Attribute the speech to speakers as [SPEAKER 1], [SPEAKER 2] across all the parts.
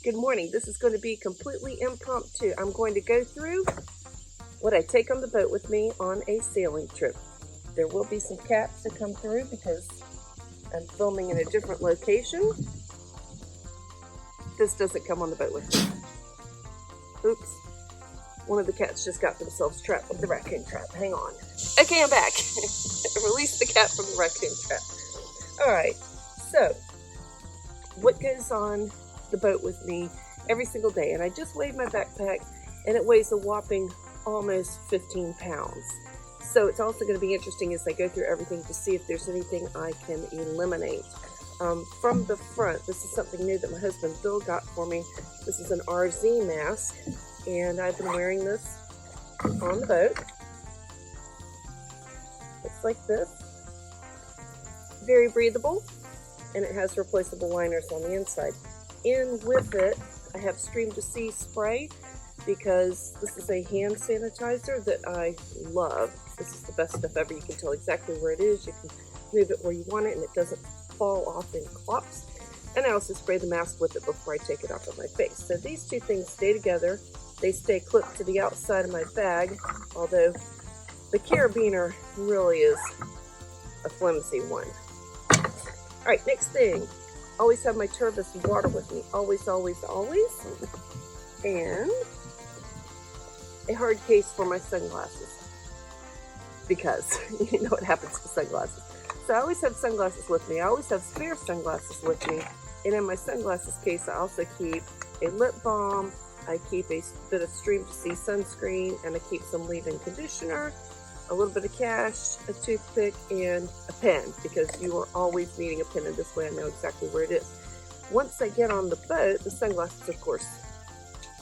[SPEAKER 1] Good morning. This is going to be completely impromptu. I'm going to go through what I take on the boat with me on a sailing trip. There will be some cats that come through because I'm filming in a different location. This doesn't come on the boat with me. Oops. One of the cats just got themselves trapped with the raccoon trap. Hang on. Okay, I'm back. Release the cat from the raccoon trap. All right. So, what goes on the boat with me every single day? And I just weighed my backpack, and it weighs a whopping almost 15 pounds. So it's also going to be interesting as I go through everything to see if there's anything I can eliminate. From the front, this is something new that my husband Bill got for me. This is an RZ mask, and I've been wearing this on the boat. Looks like this. Very breathable, and it has replaceable liners on the inside. In with it, I have Stream to Sea spray because this is a hand sanitizer that I love. This is the best stuff ever. You can tell exactly where it is. You can move it where you want it, and it doesn't fall off in clops. And I also spray the mask with it before I take it off of my face. So these two things stay together. They stay clipped to the outside of my bag, although the carabiner really is a flimsy one. All right, next thing. Always have my Turvis water with me. Always, always, always. And a hard case for my sunglasses. Because you know what happens to sunglasses. So I always have sunglasses with me. I always have spare sunglasses with me. And in my sunglasses case, I also keep a lip balm. I keep a bit of Stream to Sea sunscreen. And I keep some leave-in conditioner, a little bit of cash, a toothpick, and a pen, because you are always needing a pen, and this way I know exactly where it is. Once I get on the boat, the sunglasses, of course,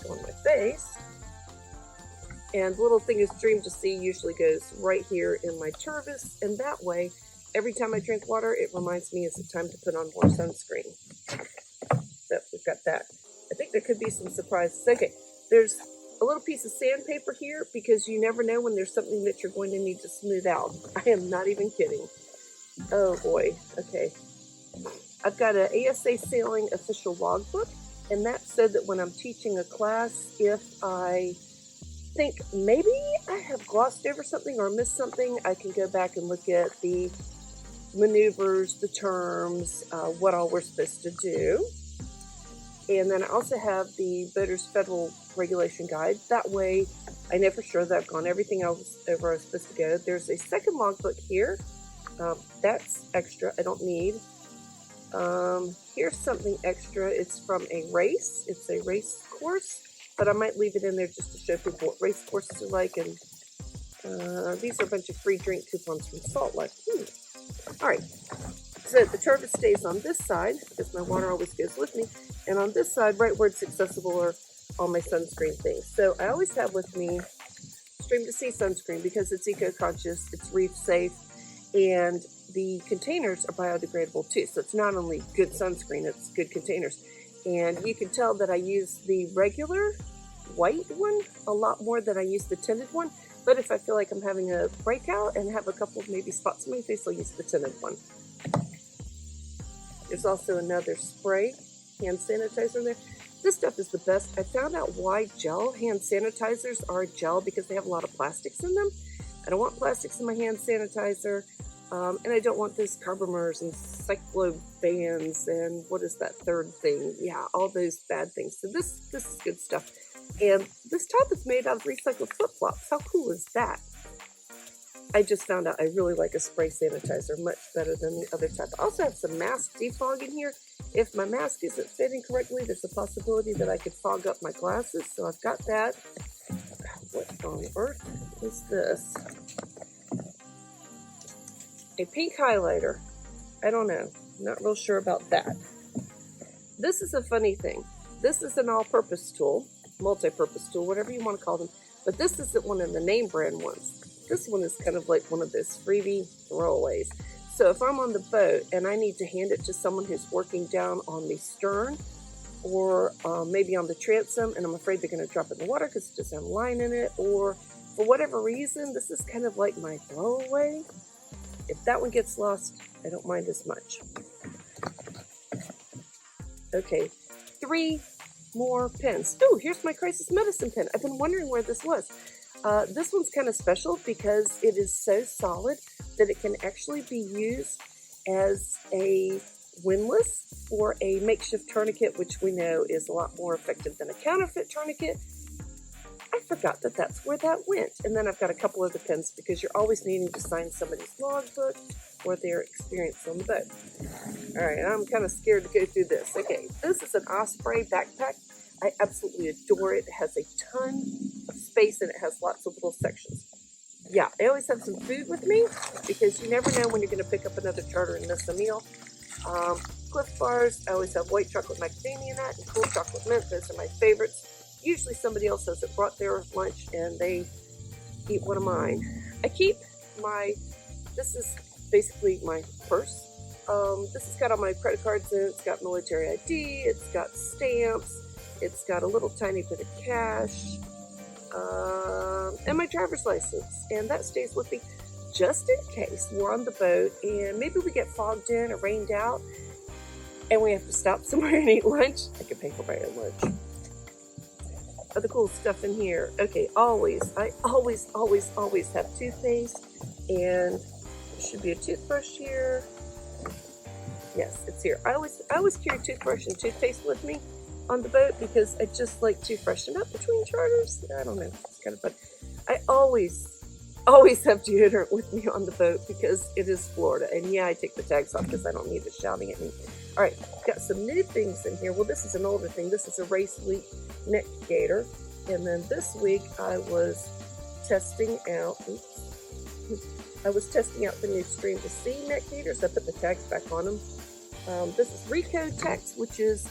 [SPEAKER 1] go on my face. And the little thing of Stream to Sea usually goes right here in my Turvis, and that way, every time I drink water, it reminds me it's time to put on more sunscreen. So we've got that. I think there could be some surprises. Okay, there's a little piece of sandpaper here because you never know when there's something that you're going to need to smooth out. I am not even kidding. Oh boy. Okay. I've got an ASA Sailing official logbook, and that said that when I'm teaching a class, if I think maybe I have glossed over something or missed something, I can go back and look at the maneuvers, the terms, what all we're supposed to do. And then I also have the Boater's Federal Regulation Guide. That way, I know for sure that I've gone everything else over I was supposed to go. There's a second logbook here. That's extra. I don't need. Here's something extra. It's from a race. It's a race course, but I might leave it in there just to show people what race courses are like. And these are a bunch of free drink coupons from Salt Lake. All right. So the Turvis stays on this side because my water always goes with me. And on this side, right where it's accessible, are all my sunscreen things. So I always have with me Stream to Sea sunscreen because it's eco-conscious, it's reef safe, and the containers are biodegradable too. So it's not only good sunscreen, it's good containers. And you can tell that I use the regular white one a lot more than I use the tinted one. But if I feel like I'm having a breakout and have a couple of maybe spots on my face, I'll use the tinted one. There's also another spray hand sanitizer in there. This stuff is the best. I found out why gel hand sanitizers are gel because they have a lot of plastics in them. I don't want plastics in my hand sanitizer, and I don't want those carbomers and cyclobans and what is that third thing? Yeah, all those bad things. So this is good stuff. And this top is made out of recycled flip-flops. How cool is that? I just found out I really like a spray sanitizer much better than the other type. I also have some mask defog in here. If my mask isn't fitting correctly, there's a possibility that I could fog up my glasses. So I've got that. What on earth is this? A pink highlighter. I don't know. Not real sure about that. This is a funny thing. This is an all-purpose tool, multi-purpose tool, whatever you want to call them. But this isn't one of the name brand ones. This one is kind of like one of those freebie throwaways. So if I'm on the boat and I need to hand it to someone who's working down on the stern or maybe on the transom and I'm afraid they're going to drop it in the water because it doesn't have a line in it, or for whatever reason, this is kind of like my throwaway. If that one gets lost, I don't mind as much. Okay, 3 more pens. Oh, here's my crisis medicine pen. I've been wondering where this was. This one's kind of special because it is so solid that it can actually be used as a windlass or a makeshift tourniquet, which we know is a lot more effective than a counterfeit tourniquet. I forgot that that's where that went. And then I've got a couple other pens because you're always needing to sign somebody's logbook or their experience on the boat. All right, I'm kind of scared to go through this. Okay, this is an Osprey backpack. I absolutely adore it. It has a ton of space and it has lots of little sections. Yeah, I always have some food with me because you never know when you're going to pick up another charter and miss a meal. Cliff bars, I always have white chocolate macadamia nut and cool chocolate mint. Those are my favorites. Usually somebody else has it brought their lunch and they eat one of mine. I keep this is basically my purse. This has got all my credit cards in it. It's got military ID, it's got stamps, it's got a little tiny bit of cash, and my driver's license. And that stays with me just in case we're on the boat and maybe we get fogged in or rained out and we have to stop somewhere and eat lunch. I can pay for my own lunch. Other cool stuff in here. Okay, I always have toothpaste, and there should be a toothbrush here. Yes, it's here. I always carry toothbrush and toothpaste with me on the boat because I just like to freshen up between charters. I don't know, it's kind of fun. I always have deodorant with me on the boat because it is Florida, and yeah, I take the tags off because I don't need it shouting at me. All right, got some new things in here. Well, this is an older thing. This is a race week neck gaiter. And then this week I was testing out, the new Stream to Sea neck gaiters. I put the tags back on them. This is Rico Tex, which is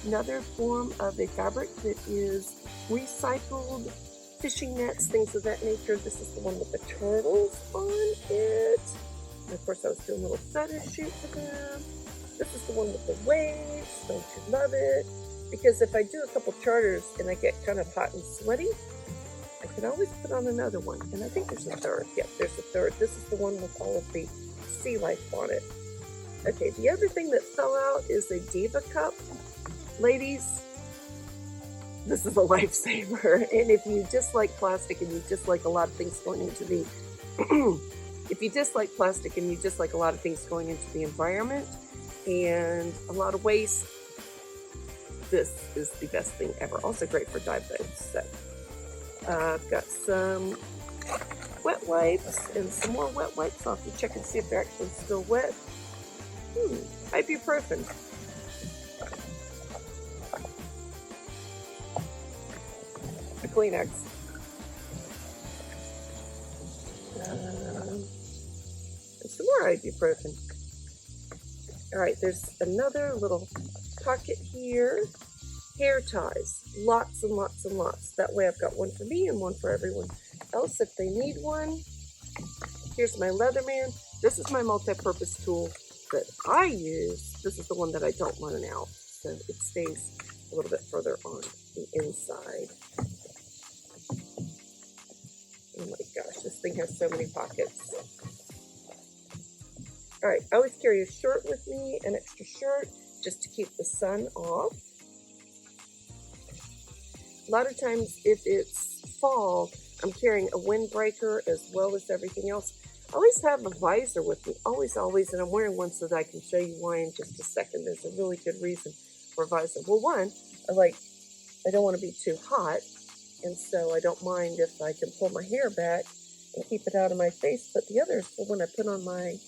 [SPEAKER 1] another form of a fabric that is recycled fishing nets, things of that nature. This is the one with the turtles on it. And of course I was doing a little photo shoot for them. This is the one with the waves. Don't you love it? Because if I do a couple charters and I get kind of hot and sweaty, I can always put on another one. And I think there's a third. Yep, there's a third. This is the one with all of the sea life on it. Okay, the other thing that fell out is a Diva cup. Ladies, this is a lifesaver. And if you dislike plastic and you dislike a lot of things going into the if you dislike plastic and you dislike a lot of things going into the environment and a lot of waste, this is the best thing ever. Also great for dive boats. So I've got some wet wipes and some more wet wipes. I'll have to check and see if they're actually still wet. Ibuprofin. A Kleenex. And some more ibuprofen. Alright, there's another little pocket here. Hair ties. Lots and lots and lots. That way I've got one for me and one for everyone else if they need one. Here's my Leatherman. This is my multi-purpose tool that I use. This is the one that I don't run out, so it stays a little bit further on the inside. Oh my gosh, this thing has so many pockets. Alright, I always carry a shirt with me, an extra shirt, just to keep the sun off. A lot of times, if it's fall, I'm carrying a windbreaker as well as everything else. I always have a visor with me, always, and I'm wearing one so that I can show you why in just a second. There's a really good reason for a visor. Well, one, I don't want to be too hot, and so I don't mind if I can pull my hair back and keep it out of my face. But the other is for when I put on my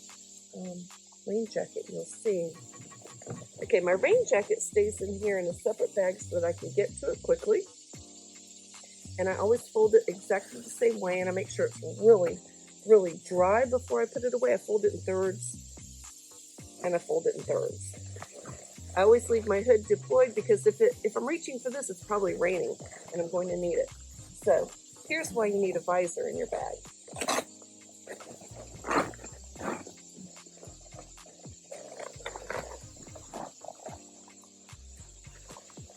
[SPEAKER 1] rain jacket, you'll see. Okay, my rain jacket stays in here in a separate bag so that I can get to it quickly. And I always fold it exactly the same way, and I make sure it's really, really dry before I put it away. I fold it in thirds, and I fold it in thirds. I always leave my hood deployed because if I'm reaching for this, it's probably raining, and I'm going to need it. So here's why you need a visor in your bag.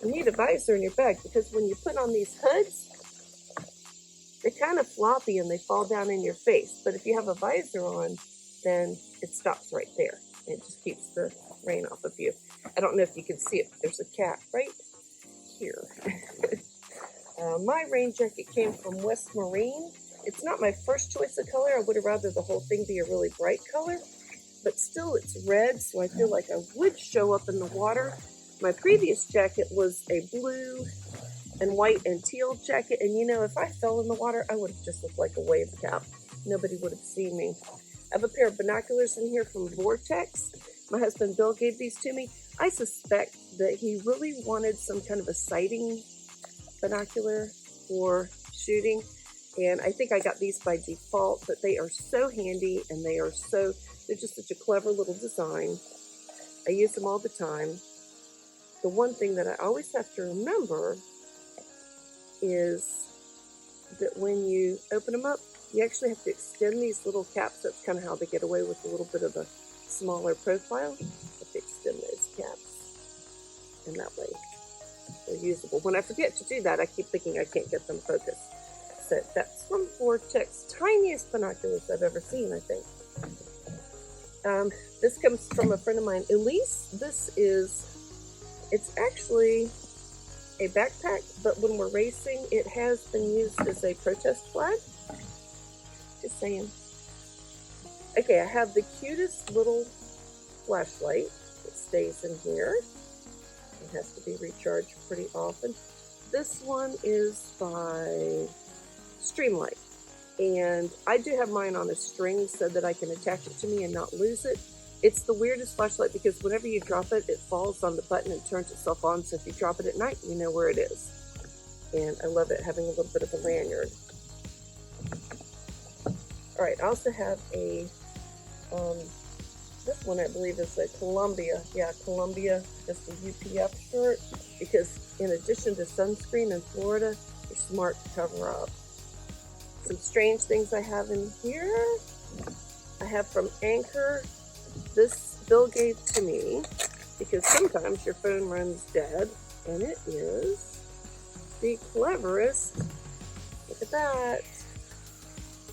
[SPEAKER 1] You need a visor in your bag because when you put on these hoods, they're kind of floppy and they fall down in your face. But if you have a visor on, then it stops right there. It just keeps the rain off of you. I don't know if you can see it, but there's a cat right My rain jacket came from West Marine. It's not my first choice of color. I would have rather the whole thing be a really bright color, but still it's red, so I feel like I would show up in the water. My previous jacket was a blue and white and teal jacket, and you know, if I fell in the water, I would have just looked like a wave cap. Nobody would have seen me. I have a pair of binoculars in here from Vortex. My husband Bill gave these to me. I suspect that he really wanted some kind of a sighting binocular for shooting, and I think I got these by default, but they are so handy, and they're just such a clever little design. I use them all the time. The one thing that I always have to remember is that when you open them up, you actually have to extend these little caps. That's kind of how they get away with a little bit of a smaller profile. You have to extend those caps, and that way they're usable. When I forget to do that, I keep thinking I can't get them focused. So that's from Vortex. Tiniest binoculars I've ever seen, I think. This comes from a friend of mine, Elise. It's actually a backpack, but when we're racing, it has been used as a protest flag. Just saying. Okay, I have the cutest little flashlight that stays in here. It has to be recharged pretty often. This one is by Streamlight, and I do have mine on a string so that I can attach it to me and not lose it. It's the weirdest flashlight because whenever you drop it, it falls on the button and turns itself on, so if you drop it at night, you know where it is. And I love it having a little bit of a lanyard. Alright, I also have a, this one I believe is a Columbia. Yeah, Columbia, just a UPF shirt, because in addition to sunscreen in Florida, you're smart to cover up. Some strange things I have in here. I have from Anker. This Bill gave to me because sometimes your phone runs dead, and it is the cleverest. Look at that.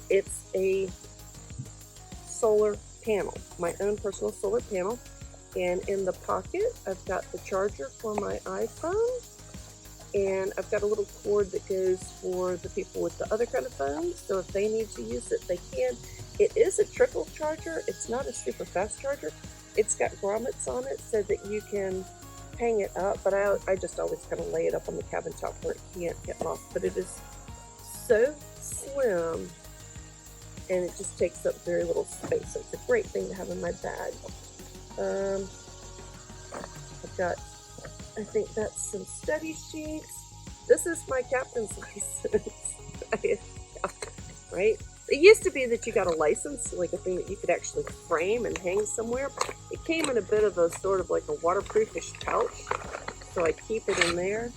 [SPEAKER 1] It's a solar panel, my own personal solar panel, and in the pocket I've got the charger for my iPhone, and I've got a little cord that goes for the people with the other kind of phones, so if they need to use it, they can. It is a trickle charger. It's not a super fast charger. It's got grommets on it so that you can hang it up, but I just always kind of lay it up on the cabin top where it can't get lost. But it is so slim, and it just takes up very little space. So it's a great thing to have in my bag. I've got, I think that's some study sheets. This is my captain's license. Right? It used to be that you got a license, like a thing that you could actually frame and hang somewhere. It came in a bit of a sort of like a waterproofish pouch, so I keep it in there.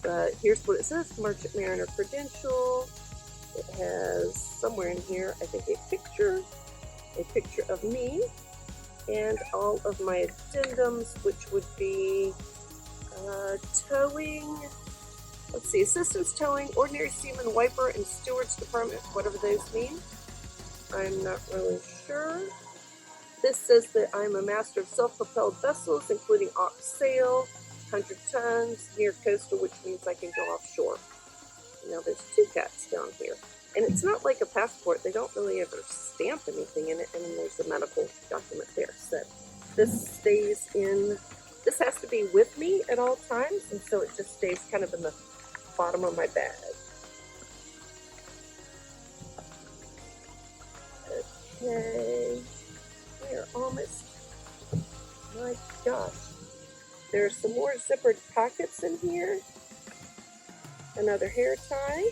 [SPEAKER 1] But here's what it says: Merchant Mariner credential. It has somewhere in here, I think, a picture of me, and all of my addendums, which would be towing. Let's see, assistance towing, ordinary seaman, wiper, and steward's department, whatever those mean. I'm not really sure. This says that I'm a master of self-propelled vessels, including ox sail, 100 tons, near coastal, which means I can go offshore. Now there's two cats down here. And it's not like a passport. They don't really ever stamp anything in it, and then there's a medical document there. So this stays in, this has to be with me at all times, and so it just stays kind of in the bottom of my bag. Okay, we are almost, my gosh. There's some more zippered pockets in here. Another hair tie.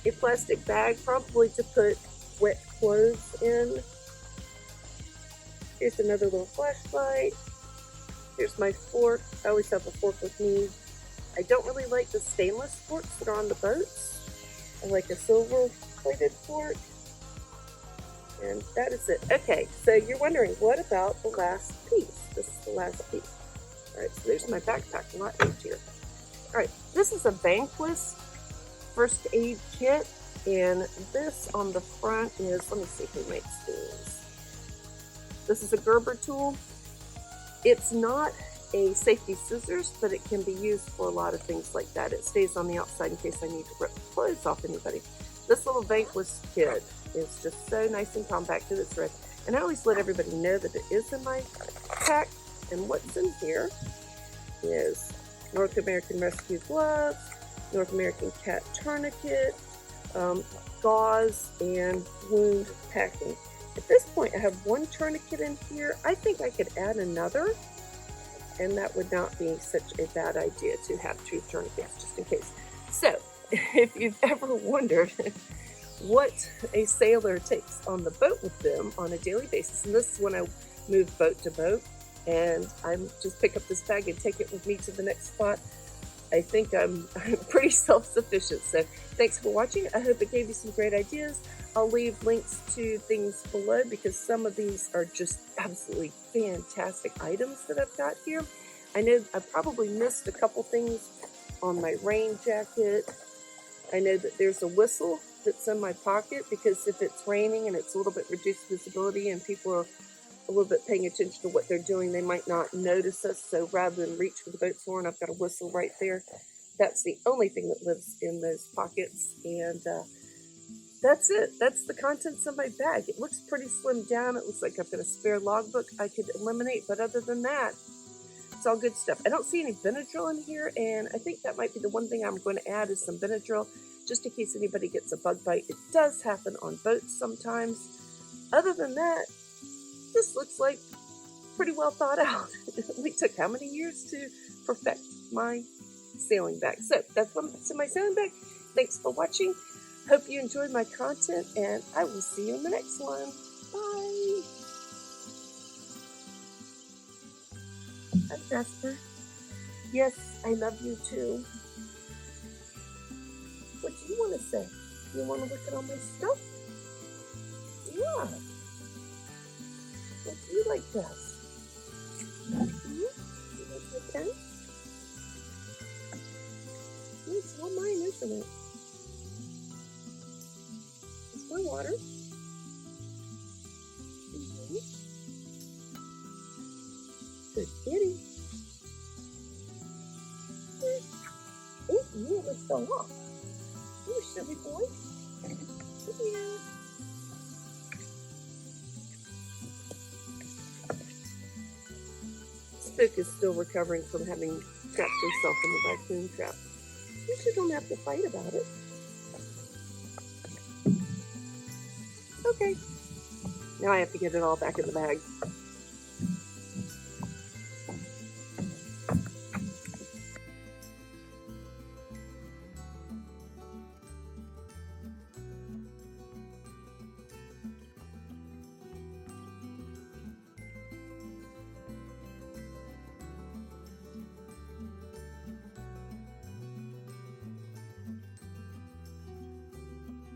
[SPEAKER 1] A plastic bag, probably to put wet clothes in. Here's another little flashlight. Here's my fork. I always have a fork with me. I don't really like the stainless forks that are on the boats. I like a silver-plated fork. And that is it. Okay, so you're wondering, what about the last piece? This is the last piece. Alright, so there's my backpack, a lot emptier. Alright, this is a Banquist first aid kit, and this on the front is, let me see who makes these. This is a Gerber tool. It's not a safety scissors, but it can be used for a lot of things like that. It stays on the outside in case I need to rip clothes off anybody. This little Vanquish kit is just so nice and compacted. It's red. And I always let everybody know that it is in my pack. And what's in here is North American Rescue Gloves, North American Cat Tourniquet, gauze, and wound packing. At this point, I have one tourniquet in here. I think I could add another, and that would not be such a bad idea to have 2 tourniquets just in case. So, if you've ever wondered what a sailor takes on the boat with them on a daily basis, and this is when I move boat to boat, and I just pick up this bag and take it with me to the next spot, I think I'm pretty self-sufficient. So thanks for watching. I hope it gave you some great ideas. I'll leave links to things below because some of these are just absolutely fantastic items that I've got here. I know I probably missed a couple things on my rain jacket. I know that there's a whistle that's in my pocket because if it's raining and it's a little bit reduced visibility and people are a little bit paying attention to what they're doing, they might not notice us. So rather than reach for the boat's horn, I've got a whistle right there. That's the only thing that lives in those pockets. And that's it. That's the contents of my bag. It looks pretty slimmed down. It looks like I've got a spare logbook I could eliminate. But other than that, it's all good stuff. I don't see any Benadryl in here. And I think that might be the one thing I'm going to add is some Benadryl just in case anybody gets a bug bite. It does happen on boats sometimes. Other than that, this looks like pretty well thought out. We took how many years to perfect my sailing bag? So that's what's in my sailing bag. Thanks for watching. Hope you enjoyed my content, and I will see you in the next one. Bye. Hi, Jasper. Yes, I love you too. What do you want to say? You want to look at all my stuff? Yeah. What do you like best? You like my pen? It's all mine, isn't it? It's my water. Good kitty. Oh, you almost fell off. Oh, silly boy. Come here. Spook is still recovering from having trapped himself in the raccoon trap. You sure don't have to fight about it. Okay. Now I have to get it all back in the bag.